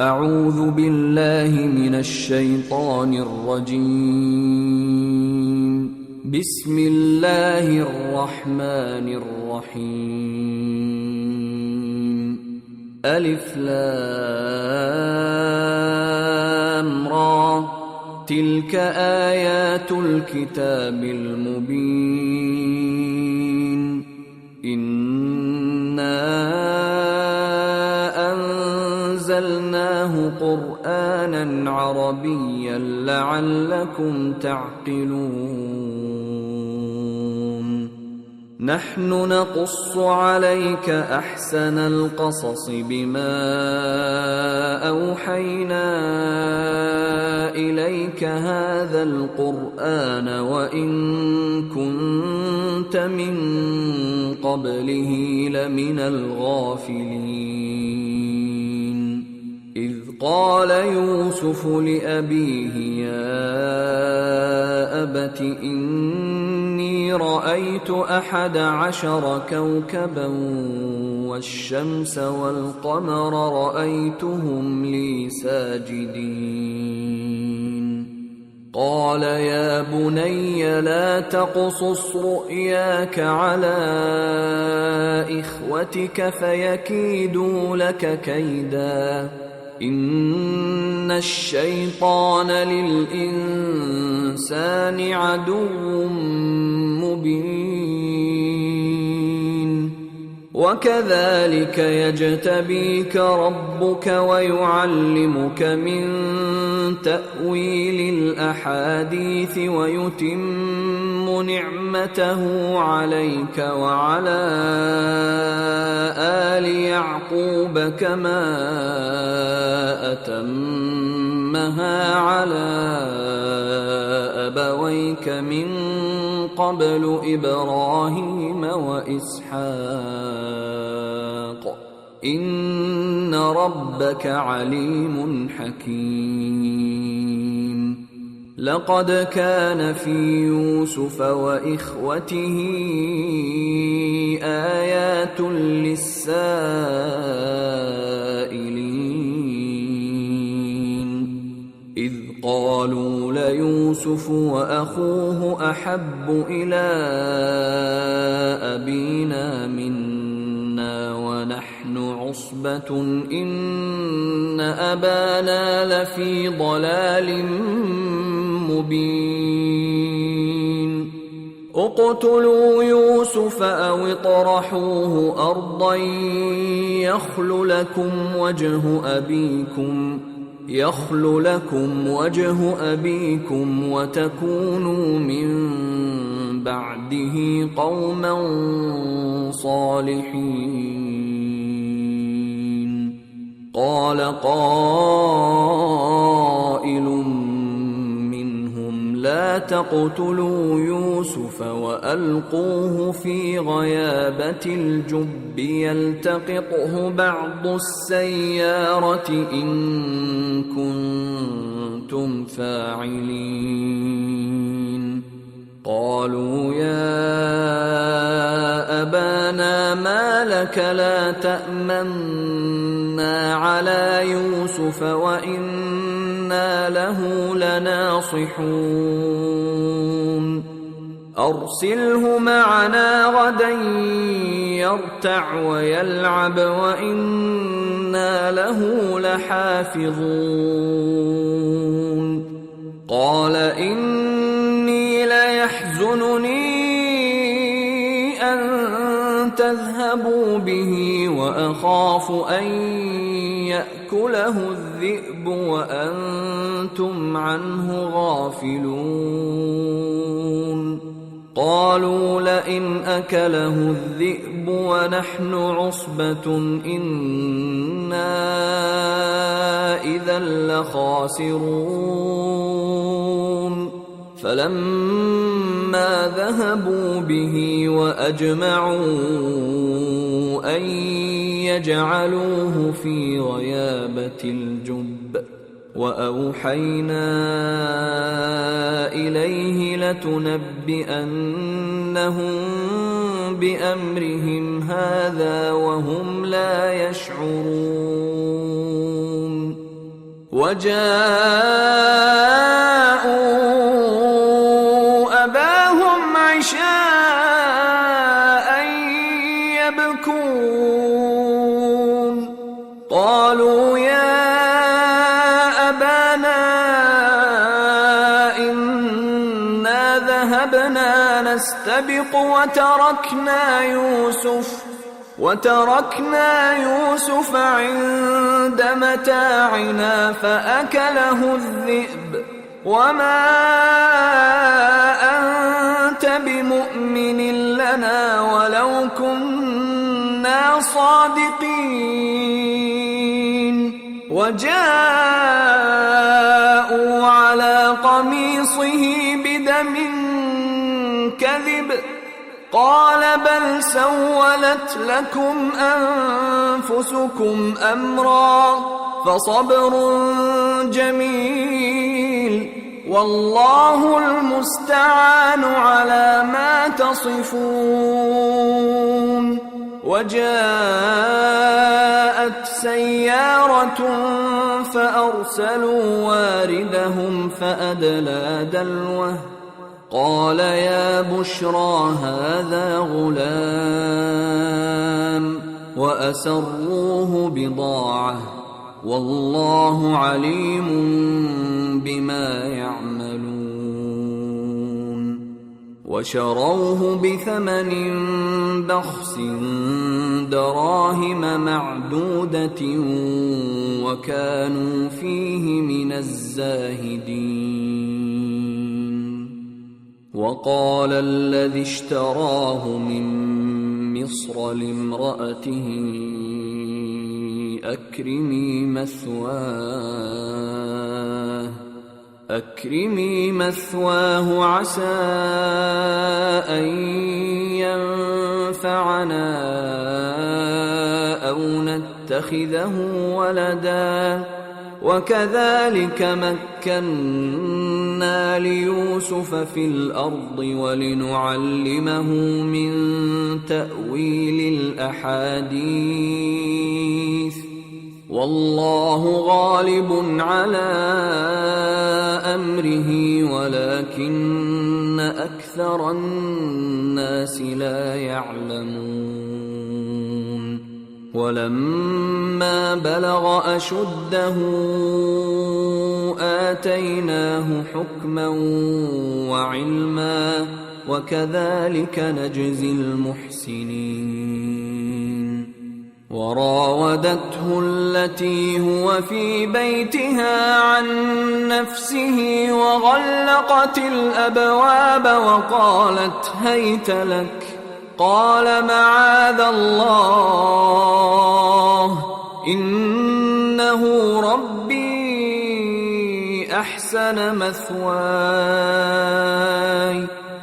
أعوذ بالله من الشيطان الرجيم. بسم الله الرحمن الرحيم. ألف لام را، تلك آيات الكتاب المبين. إنا أنزلناه قرآنا عربيا لعلكم تعقلون. نحن نقص عليك أحسن القصص بما أوحينا إليك هذا القرآن وإن كنت من قبله لمن الغافلين. إذ قال يوسف لأبيه يا أبت إني رأيت 11 كوكبا والشمس والقمر رأيتهم لي ساجدين. قال يا بني لا تقصص رؤياك على إخوتك فيكيدوا لك كيدا، إن الشيطان للإنسان عدو مبين. وكذلك يجتبيك ربك ويعلمك من تأويل الأحاديث ويتم نعمته عليك وعلى آل يعقوب كما أتمها على أبويك من قبل إبراهيم وإسحاق، إن ربك عليم حكيم. لقد كان في يوسف وإخوته آيات للسائلين، إذ قالوا ليوسف وأخوه أحب إلى أبينا منا ونحن عصبة إن أبانا لفي ضلال مبين. اقتلوا يوسف أو اطرحوه أرضا يخل لكم وجه أبيكم وتكونوا من بعده قوما صالحين. قال قائل منهم لا تقتلوا يوسف وألقوه في غيابة الجب يلتقطه بعض السيارة إن كنتم فاعلين. قالوا يا أبانا ما لك لا تأمنا على يوسف وإنا له لناصحون. أرسله معنا غدا يرتع ويلعب وإنا له لحافظون. قال إني ليحزنني أن تذهبوا به وأخاف أن يأكله الذئب وأنتم عنه غافلون. قالوا لئن أكله الذئب ونحن عصبة إنا إذا لخاسرون. فلما ذهبوا به وأجمعوا أن يجعلوه في غيابة الجب وأوحينا إليه لتنبئنهم بأمرهم هذا وهم لا يشعرون وجاءوا أباهم عشاء يبكون قالوا يا أبانا إنا ذهبنا نستبق وتركنا يوسف عند متاعنا فأكله الذئب وما أنت بمؤمن لنا ولو كنا صادقين وجاءوا على قميصه بدم كذب قال بل سولت لكم أنفسكم أمرا فصبر جميل والله المستعان على ما تصفون وجاءت سيارة فأرسلوا واردهم فأدلى دلوه قال يا بشرى هذا غلام وأسروه بضاعة والله عليم بما يعملون وشروه بثمن بخس دراهم معدودة وكانوا فيه من الزاهدين وقال الذي اشتراه من مصر لامرأته أكرمي مثواه عسى أن ينفعنا أو نتخذه ولدا وكذلك مكنا ليوسف في الأرض ولنعلمه من تأويل الأحاديث والله غالب على أمره ولكن أكثر الناس لا يعلمون ولما بلغ أشده آتيناه حكما وعلما وكذلك نجزي المحسنين وراودته التي هو في بيتها عن نفسه وغلقت الأبواب وقالت هيت لك قال معاذ الله إنه ربي أحسن مثواي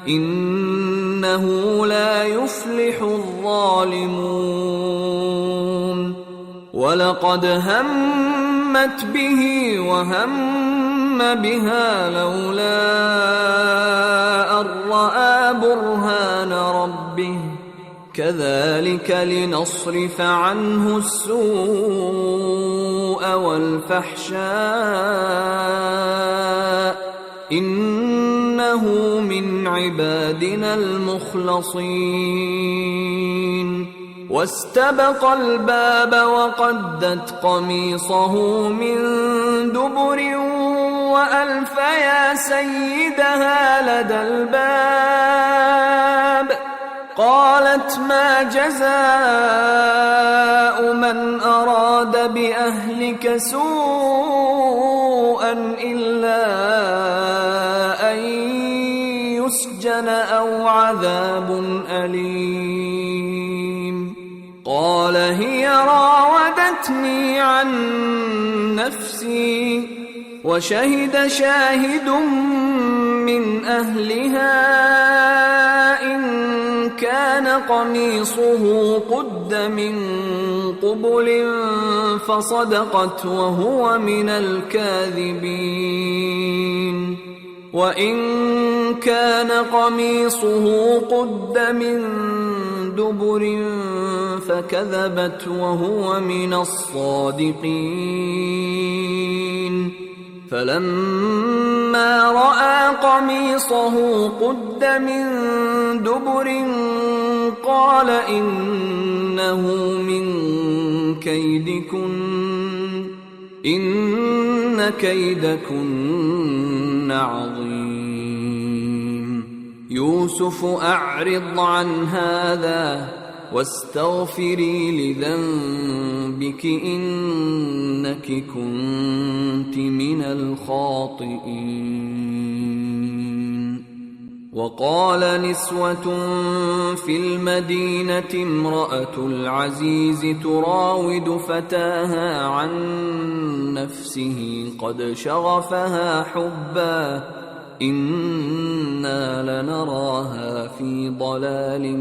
إنه لا يفلح الظالمون ولقد همت به وهم بها لولا أن رأى برهان ربه كذلك لنصرف عنه السوء والفحشاء إنه من عبادنا المخلصين واستبق الباب وقدت قميصه من دبر وألف يا سيدها لدى الباب قالت ما جزاء من أراد بأهلك سوءا إلا أن يسجن أو عذاب أليم قال هي راودتني عن نفسي وشهد شاهد من أهلها إن كان قميصه قد من قبل فصدقت وهو من الكاذبين وإن كان قميصه قد من دبر فكذبت وهو من الصادقين فلما رأى قميصه قد من دبر قال إنه من كيدكن إن كيدكن عظيم يوسف أعرض عن هذا واستغفري لذنبك إنك كنت من الخاطئين. وقال نسوة في المدينة امرأة العزيز تراود فتاها عن نفسه قد شغفها حبا إنا لنراها في ضلال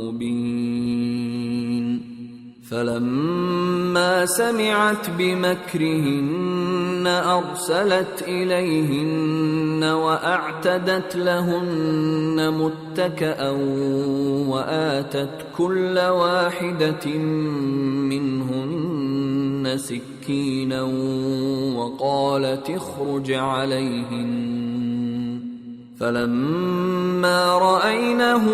مبين. فلما سمعت بمكرهن أرسلت إليهن وأعتدت لهن متكأ وآتت كل واحدة منهن سكينا وقالت اخرج عليهن. فلما رأينه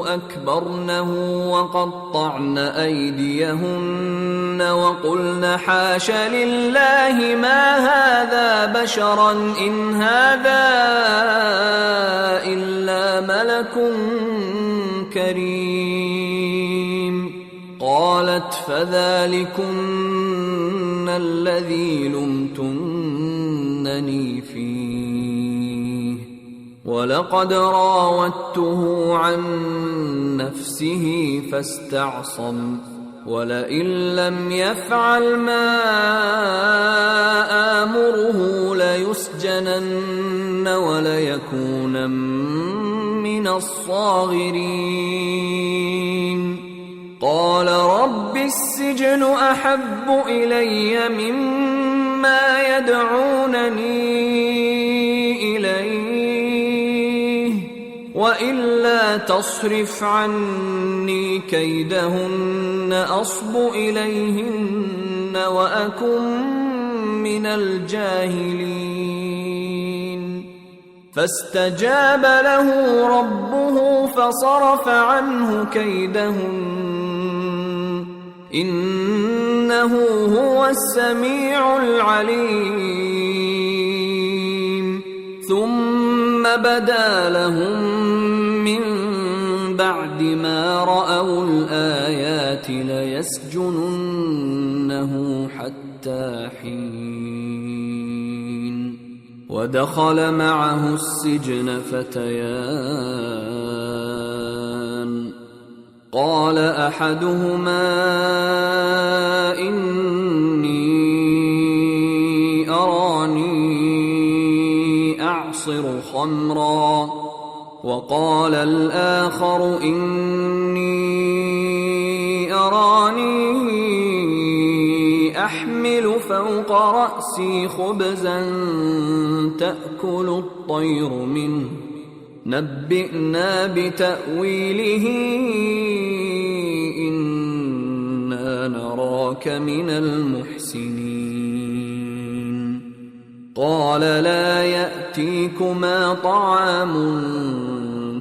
أكبرنه وقطعن أيديهن وقلن حاش لله ما هذا بشرا إن هذا إلا ملك كريم. قالت فذلكن الذي لمتنني فيه ولقد راودته عن نفسه فاستعصم ولئن لم يفعل ما آمره ليسجنن وليكونن من الصاغرين. قال رب السجن أحب إلي مما يدعونني إليه وإلا تصرف عني كيدهن أصب إليهن وأكن من الجاهلين. فاستجاب له ربه فصرف عنه كيدهن إنه هو السميع العليم. ثم بدا لهم من بعد ما رأوا الآيات ليسجننه حتى حين. ودخل معه السجن فتيان قال أحدهما إني أراني أعصر خمرا وقال الآخر إني أراني أحمل فوق رأسي خبزا تأكل الطير منه نبئنا بتأويله إنا نراك من المحسنين. قال لا يأتيكما طعام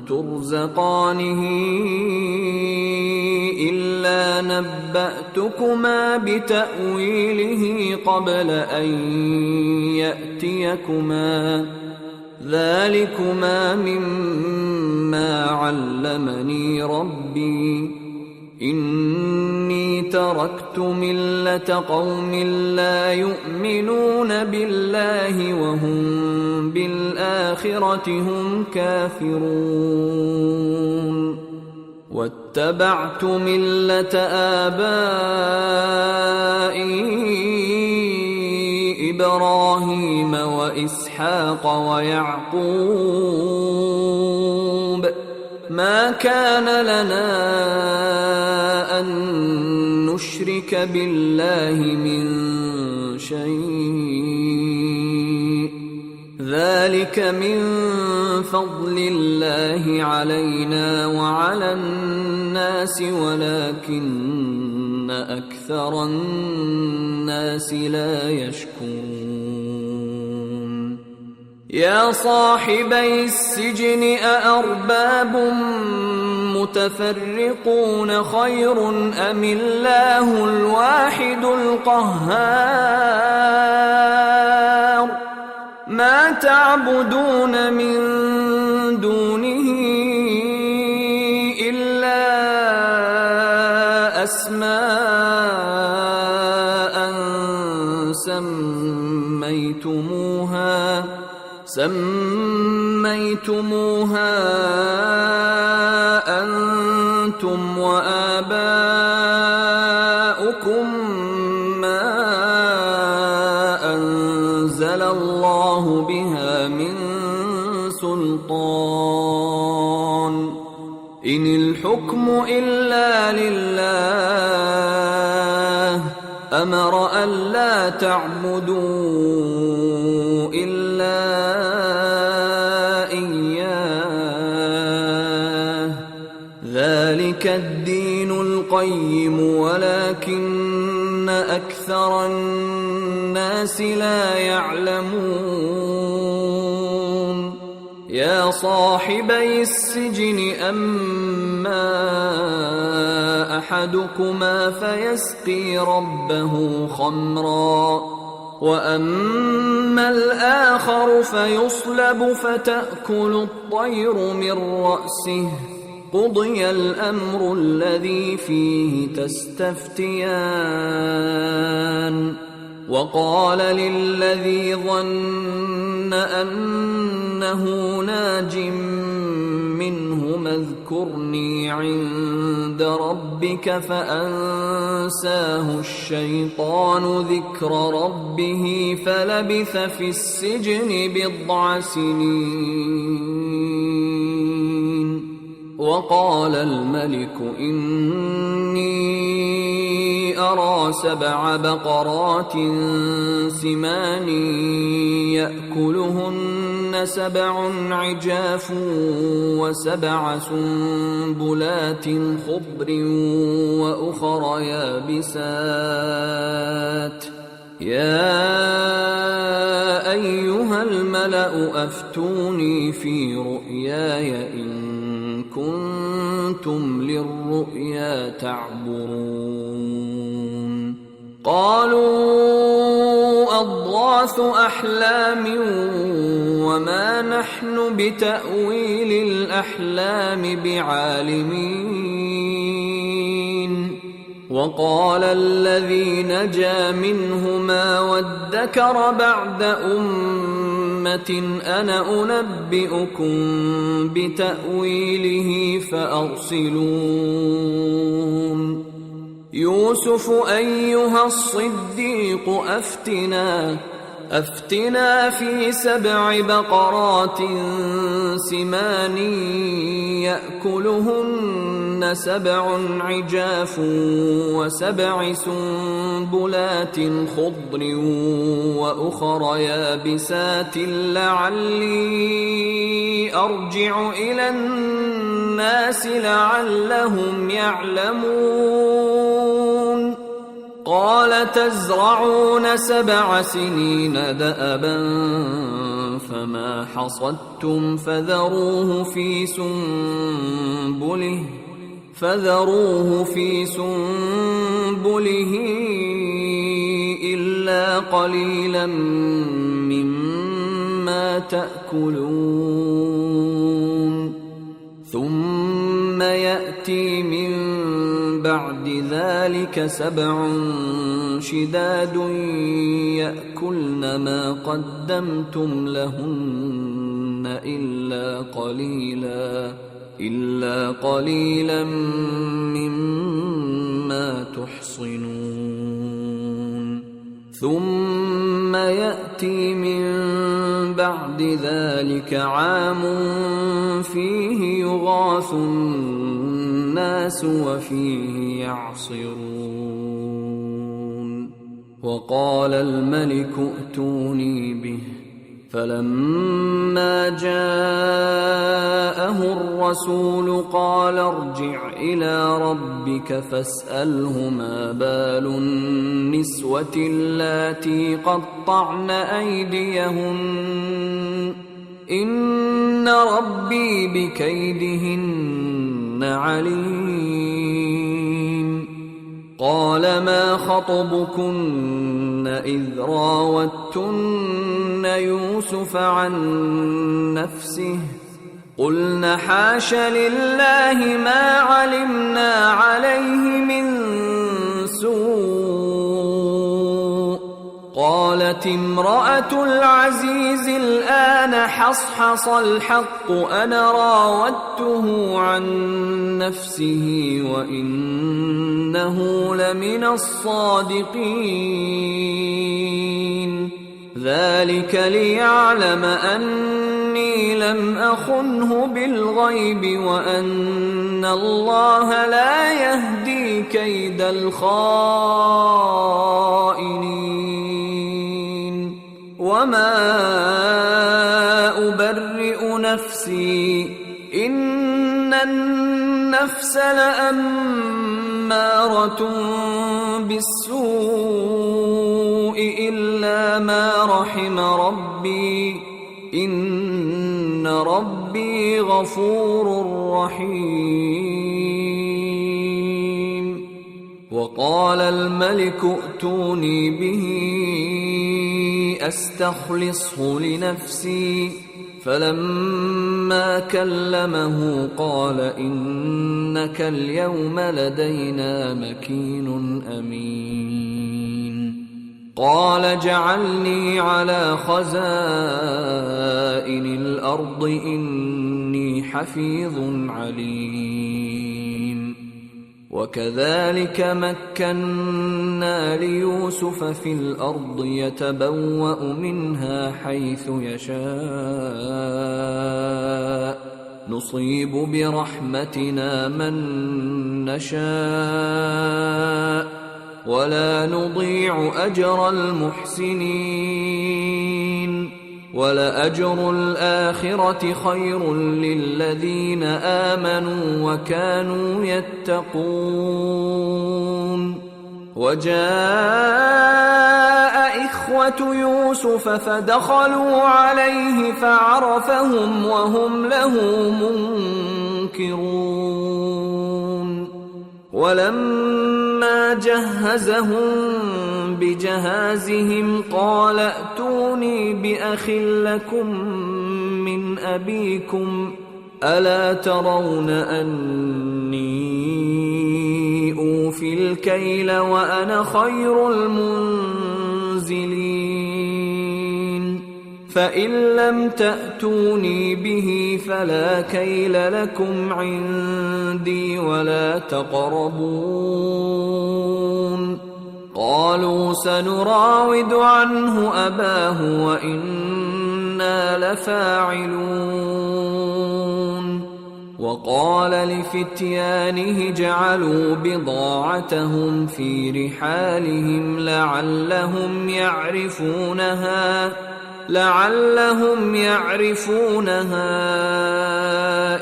ترزقانه إلا نبأتكما بتأويله قبل أن يأتيكما ذلكما مما علمني ربي إني تركت ملة قوم لا يؤمنون بالله وهم بالآخرة هم كافرون واتبعت ملة آبائي إبراهيم وإسحاق ويعقوب ما كان لنا أن نشرك بالله من شيء ذلك من فضل الله علينا وعلى الناس ولكن أكثر الناس لا يشكرون يا صاحبي السجن أأرباب متفرقون خير أم الله الواحد القهار ما تعبدون من دونه إلا أسماء سميتموها أنتم وآباؤكم ما أنزل الله بها من سلطان إن الحكم إلا لله أمر ألا تعبدوا إلا إياه ذلك الدين القيم ولكن أكثر الناس لا يعلمون يا صاحبي السجن أما أحدكما فيسقي ربه خمرا وأما الآخر فيصلب فتأكل الطير من رأسه قضي الأمر الذي فيه تستفتيان وقال للذي ظن أنه ناج منهما اذكرني عند ربك فأنساه الشيطان ذكر ربه فلبث في السجن 9 سنين وقال الملك إني أرى 7 بقرات سمان يأكلهن 7 عجاف و7 سنبلات خضر وأخر يابسات يا أيها الملأ أفتوني في رؤياي إن كنتم للرؤيا تعبرون قالوا أضغاث أحلام وما نحن بتأويل الأحلام بعالمين وقال الذي نجا منهما وادكر بعد أمة أنا أنبئكم بتأويله فأرسلون يوسف أيها الصديق أفتنا في 7 بقرات سمان يأكلهن 7 عجاف و7 سنبلات خضر وأخر يابسات لعلي أرجع إلى الناس لعلهم يعلمون قال تزرعون 7 سنين دأبا فما حصدتم فذروه في سنبله إلا قليلا مما تأكلون ثم يأتي من بعد ذلك 7 شداد يأكلن ما قدمتم لهن إلا قليلا مما تحصنون ثم يأتي من بعد ذلك عام فيه يغاث الناس وفيه يعصرون وقال الملك ائتوني به فلما جاءه الرسول قال ارجع إلى ربك فاسأله ما بال النسوة اللاتي قطعن أيديهن إن ربي بكيدهن عليم. قال ما خطبكن إذ راوتن يوسف عن نفسه قلن حاش لله ما علمنا عليه من سوء. قالت امرأة العزيز الآن حصحص الحق أنا راودته عن نفسه وإنه لمن الصادقين. ذلك ليعلم أني لم أخنه بالغيب وأن الله لا يهدي كيد الخائنين. وما أبرئ نفسي إن النفس لأمارة بالسوء إلا ما رحم ربي إن ربي غفور رحيم. وقال الملك ائتوني به أستخلصه لنفسي فلما كلمه قال إنك اليوم لدينا مكين أمين. قال اجعلني على خزائن الأرض إني حفيظ عليم. وكذلك مكنا ليوسف في الأرض يتبوأ منها حيث يشاء نصيب برحمتنا من نشاء ولا نضيع أجر المحسنين. ولأجر الآخرة خير للذين آمنوا وكانوا يتقون. وجاء إخوة يوسف فدخلوا عليه فعرفهم وهم له منكرون. ولما جهزهم بجهازهم قال ائتوني بأخ لكم من أبيكم ألا ترون أني أوفي الكيل وأنا خير المنزلين. فإن لم تأتوني به فلا كيل لكم عندي ولا تقربون. قالوا سنراود عنه أباه وإنا لفاعلون. وقال لفتيانه جعلوا بضاعتهم في رحالهم لعلهم يعرفونها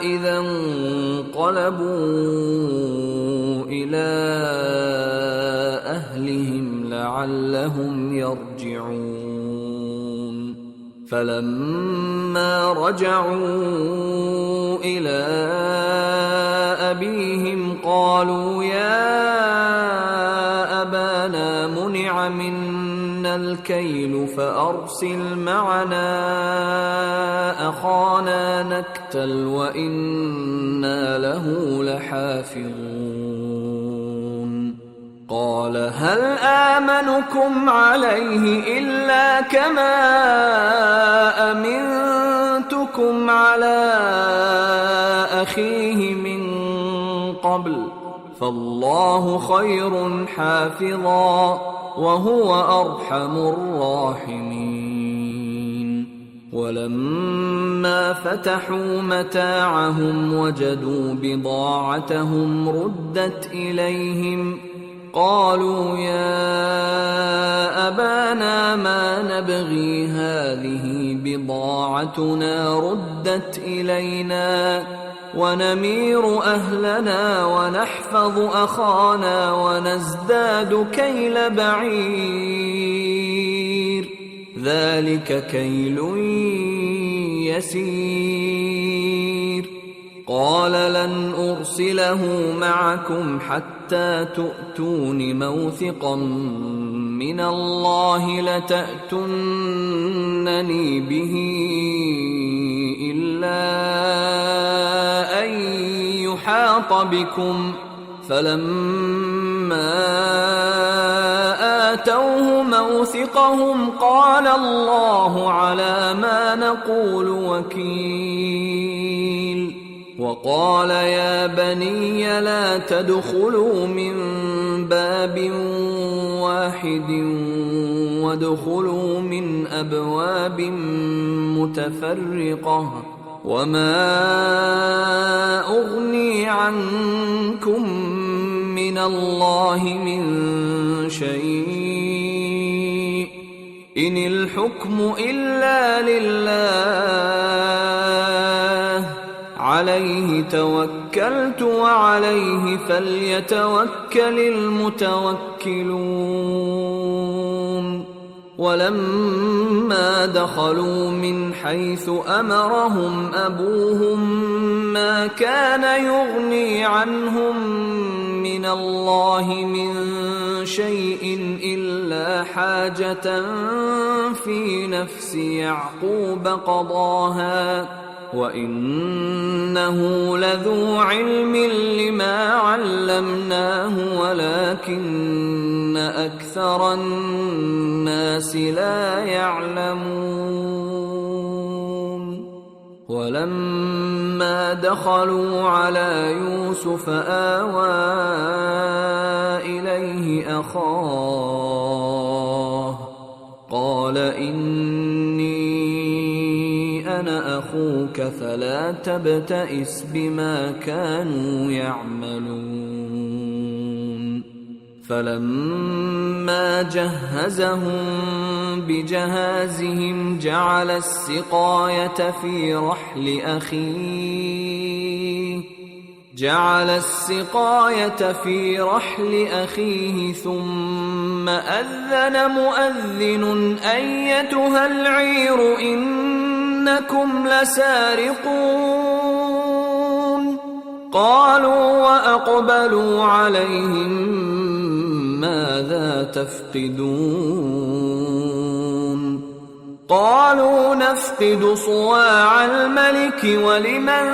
إذا انقلبوا إلى أهلهم لعلهم يرجعون. فلما رجعوا إلى أبيهم قالوا يا أبانا منع منا الكيل فأرسل معنا أخانا نكتل وإنا له لحافظون. قال هل آمنكم عليه إلا كما أمنتكم على أخيه من قبل فالله خير حافظا وهو أرحم الراحمين. ولما فتحوا متاعهم وجدوا بضاعتهم ردت إليهم قالوا يا أبانا ما نبغي هذه بضاعتنا ردت إلينا ونمير أهلنا ونحفظ أخانا ونزداد كيل بعير ذلك كيل يسير. قال لن أرسله معكم حتى تؤتون موثقا من الله لتأتونني به إلا أن يحاط بكم. فلما آتوه موثقهم قال الله على ما نقول وكيل. وقال يا بني لا تدخلوا من باب واحد وادخلوا من أبواب متفرقة وما أغني عنكم من الله من شيء إن الحكم إلا لله عليه توكلت وعليه فليتوكل المتوكلون. ولما دخلوا من حيث أمرهم أبوهم ما كان يغني عنهم من الله من شيء إلا حاجة في نفس يعقوب قضاها وإنه لذو علم لما علمناه ولكن أكثر الناس لا يعلمون. ولما دخلوا على يوسف آوى إليه أخاه قال إني أنا أخوك فلا تبتئس بما كانوا يعملون. فلما جهزهم بجهازهم جعل السقاية في رحل أخيه ثم أذن مؤذن أيتها العير إنكم لسارقون. قالوا وأقبلوا عليهم ماذا تفقدون؟ قالوا نفقد صواع الملك ولمن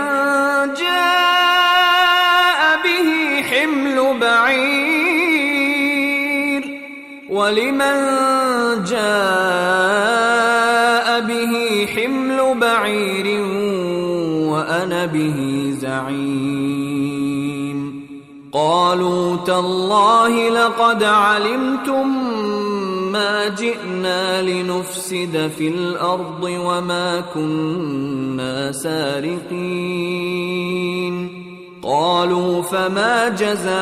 جاء به حمل بعير وأنا به زعيم. قالوا تالله لقد علمتم ما جئنا لنفسد في الأرض وما كنا سارقين. قالوا فما جزاؤه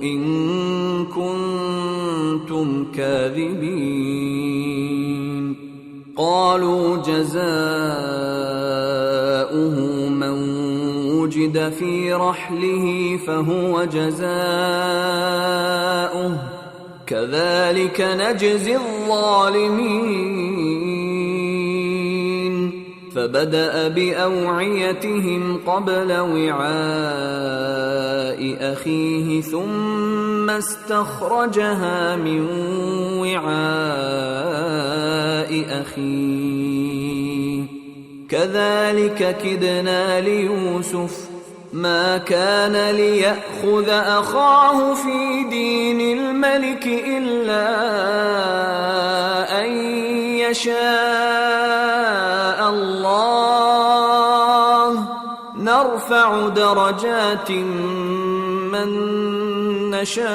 إن كنتم كاذبين؟ قالوا جزاؤه من وجد في رحله فهو جزاؤه كذلك نجزي الظالمين. فبدأ بأوعيتهم قبل وعاء أخيه ثم استخرجها من وعاء أخيه كذلك كدنا ليوسف ما كان ليأخذ أخاه في دين الملك إلا أن يشاء الله نرفع درجات من نشاء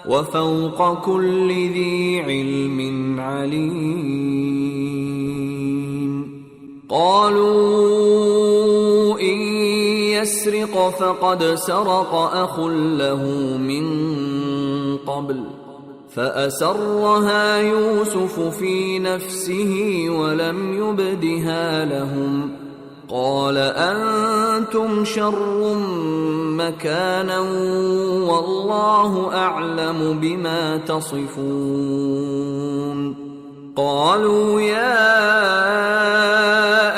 وفوق كل ذي علم عليم. قالوا إن يسرق فقد سرق أخ له من قبل فأسرها يوسف في نفسه ولم يبدها لهم، قال أنتم شر مكانا والله أعلم بما تصفون. قالوا يا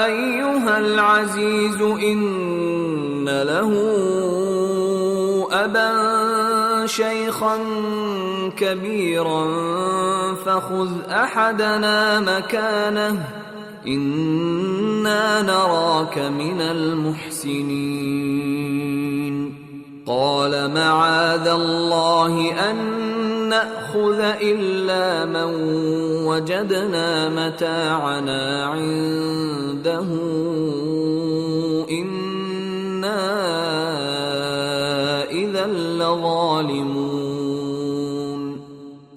أيها العزيز إن له أبا شيخا كبيرا فخذ أحدنا مكانه إنا نراك من المحسنين. قال معاذ الله أن نأخذ إلا من وجدنا متاعنا عنده إنا إذا لظالمون.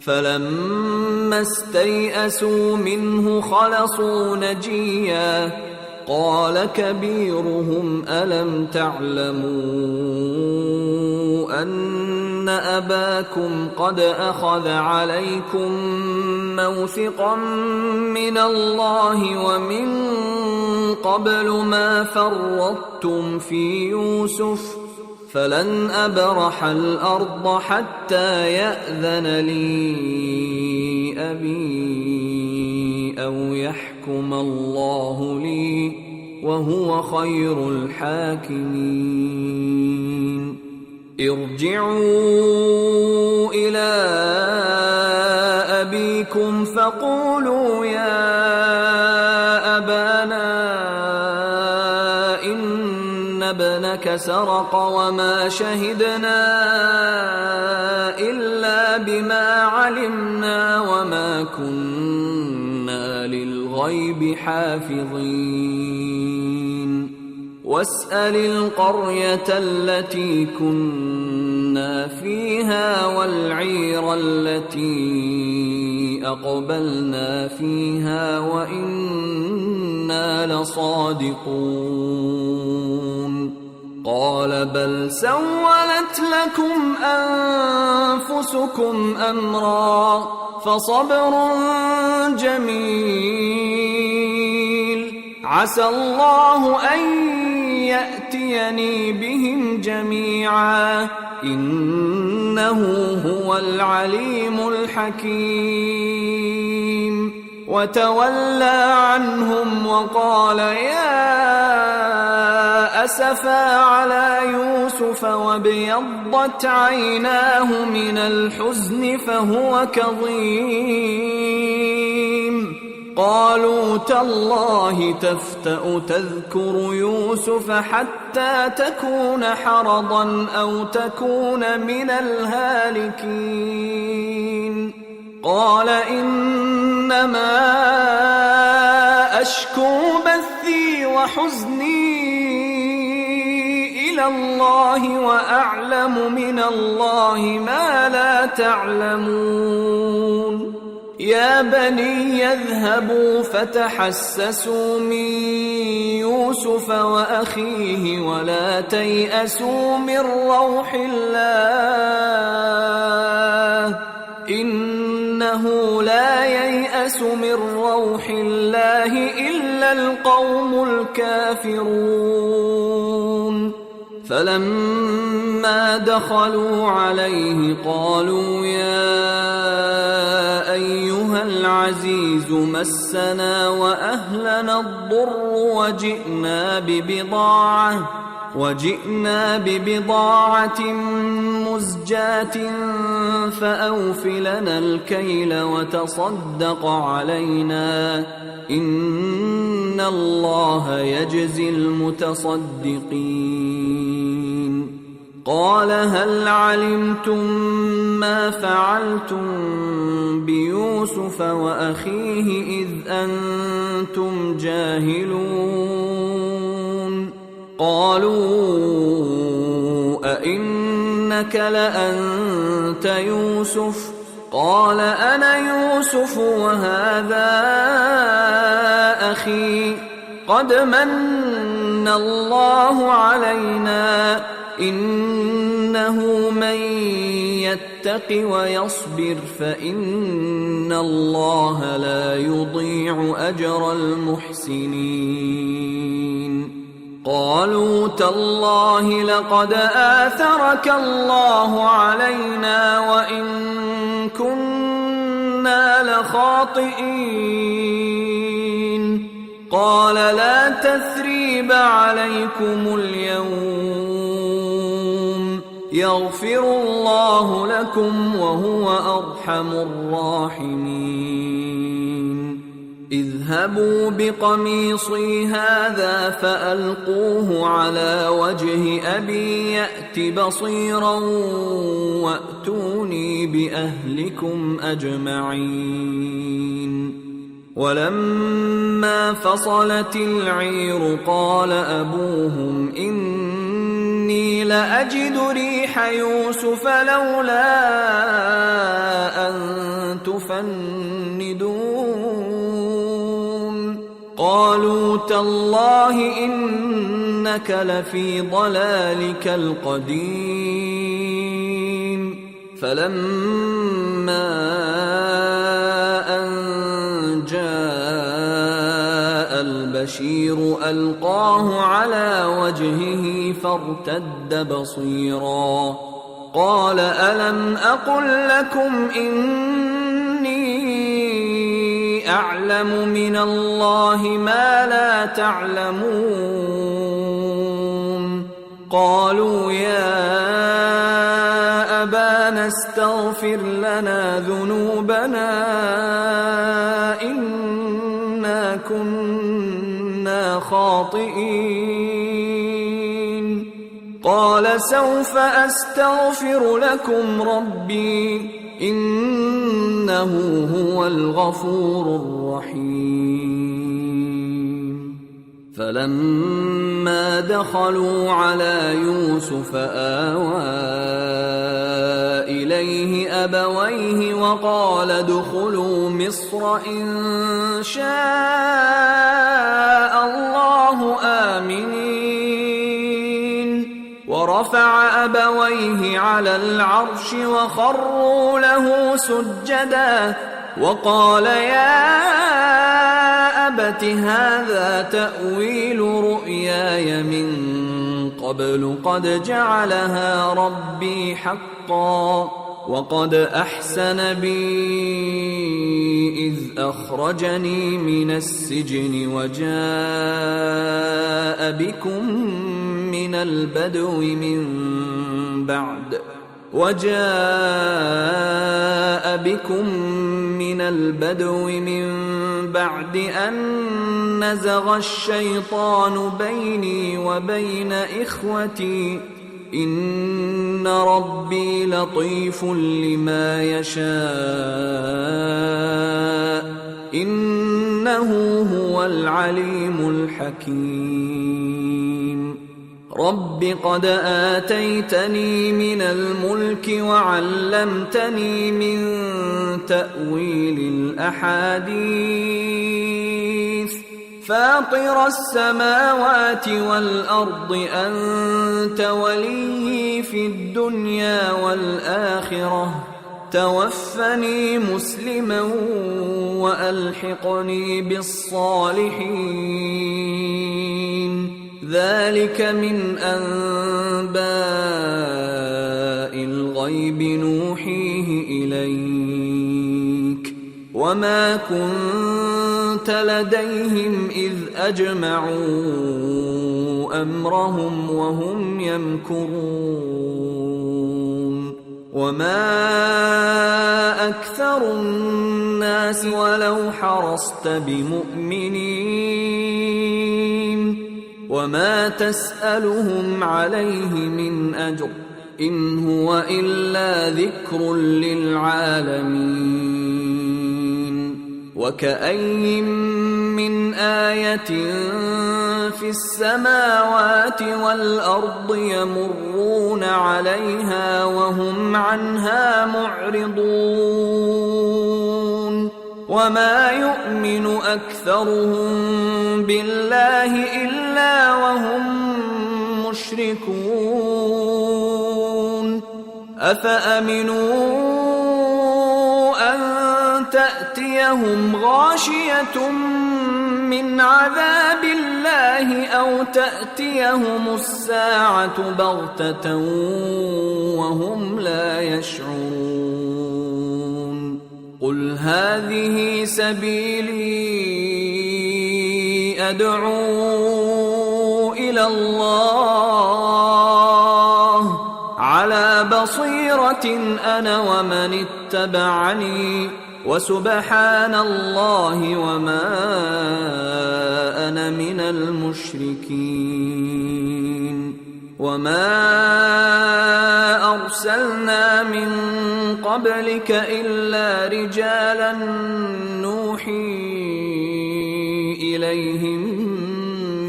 فلما استيئسوا منه خلصوا نجيا قال كبيرهم ألم تعلموا أن أباكم قد أخذ عليكم موثقا من الله ومن قبل ما فرطتم في يوسف فلن أبرح الأرض حتى يأذن لي أبي أو يحكم الله لي وهو خير الحاكمين. ارجعوا إلى أبيكم فقولوا يا أبانا إن ابنك سرق وما شهدنا إلا بما علمنا وما كنا للغيب حافظين. واسأل القرية التي كنا فيها والعير التي أقبلنا فيها وإنا لصادقون. قال بل سولت لكم أنفسكم أمرا فصبر جميل عسى الله أن يأتيني بهم جميعا إنه هو العليم الحكيم. وتولى عنهم وقال يا أسفا على يوسف وابيضت عيناه من الحزن فهو كظيم. قالوا تالله تفتأ تذكر يوسف حتى تكون حرضا أو تكون من الهالكين. قال إنما أشكو بثي وحزني إلى الله وأعلم من الله ما لا تعلمون. يا بني يذهبوا فتحسسوا من يوسف وأخيه ولا تيأسوا من روح الله إنه لا ييأس من روح الله إلا القوم الكافرون. فلما دخلوا عليه قالوا يا أيها العزيز مسنا وأهلنا الضر وجئنا ببضاعة مزجاة فأوف لنا الكيل وتصدق علينا إن الله يجزي المتصدقين. قال هل علمتم ما فعلتم بيوسف وأخيه إذ أنتم جاهلون؟ قالوا أئنك لأنت يوسف؟ قال أنا يوسف وهذا أخي قد من الله علينا إنه من يتق ويصبر فإن الله لا يضيع أجر المحسنين. قالوا تالله لقد آثرك الله علينا وإن كنا لخاطئين. قال لا تثريب عليكم اليوم يغفر الله لكم وهو أرحم الراحمين. اذهبوا بقميصي هذا فألقوه على وجه أبي يأت بصيرا وأتوني بأهلكم أجمعين. ولما فصلت العير قال أبوهم إني لأجد ريح يوسف لولا أن تفندون. قالوا تالله إنك لفي ضلالك القديم. فلما أن جاء البشير ألقاه على وجهه فارتد بصيرا. قال ألم أقل لكم إني أعلم من الله ما لا تعلمون. قالوا يا أبانا استغفر لنا ذنوبنا إنا كنا خاطئين. قال سوف أستغفر لكم ربي إنه هو الغفور الرحيم. فلما دخلوا على يوسف آوى إليه أبويه وقال ادخلوا مصر إن شاء الله آمنين. ورفع أبويه على العرش وخروا له سجدا وقال يا أبت هذا تأويل رؤياي من قبل قد جعلها ربي حقا وقد أحسن بي إذ أخرجني من السجن وجاء بكم من البدو من بعد أن نزغ الشيطان بيني وبين إخوتي إن ربي لطيف لما يشاء إنه هو العليم الحكيم. رب قد آتيتني من الملك وعلمتني من تأويل الأحاديث فاطر السماوات والأرض أنت وليي في الدنيا والآخرة توفني مسلما وألحقني بالصالحين. ذلك من أنباء الغيب نوحيه إليك وما كنت لديهم إذ أجمعوا أمرهم وهم يمكرون. وما أكثر الناس ولو حرصت بمؤمنين وما تسألهم عليه من أجر إن هو إلا ذكر للعالمين. وكأين من آية في السماوات والأرض يمرون عليها وهم عنها معرضون وما يؤمن أكثرهم بالله إلا وهم مشركون. أفأمنوا أن تأتيهم غاشية من عذاب الله أو تأتيهم الساعة بغتة وهم لا يشعرون قل هذه سبيلي أدعو إلى الله على بصيرة أنا ومن اتبعني وسبحان الله وما أنا من المشركين وما أرسلنا من قبلك إلا رجالا نوحي إليهم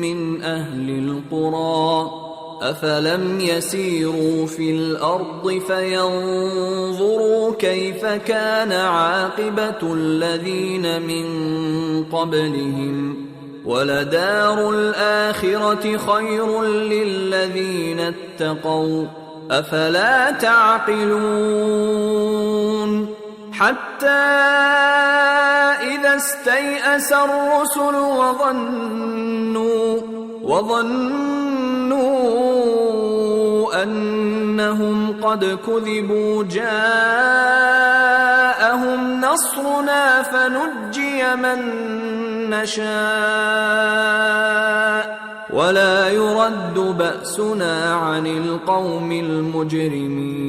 من أهل القرى أفلم يسيروا في الأرض فينظروا كيف كان عاقبة الذين من قبلهم ولدار الآخرة خير للذين اتقوا أفلا تعقلون حتى إذا استيأس الرسل وظنوا أنهم قد كذبوا جاءهم نصرنا فنجي من نشاء ولا يرد بأسنا عن القوم المجرمين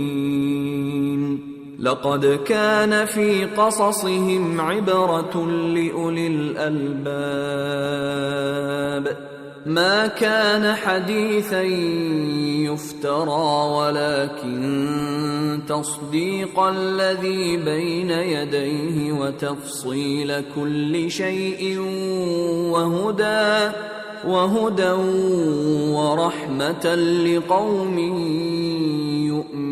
لقد كان في قصصهم عبرة لأولي الألباب ما كان حديثا يفترى ولكن تصديق الذي بين يديه وتفصيل كل شيء وهدى ورحمة لقوم يؤمنون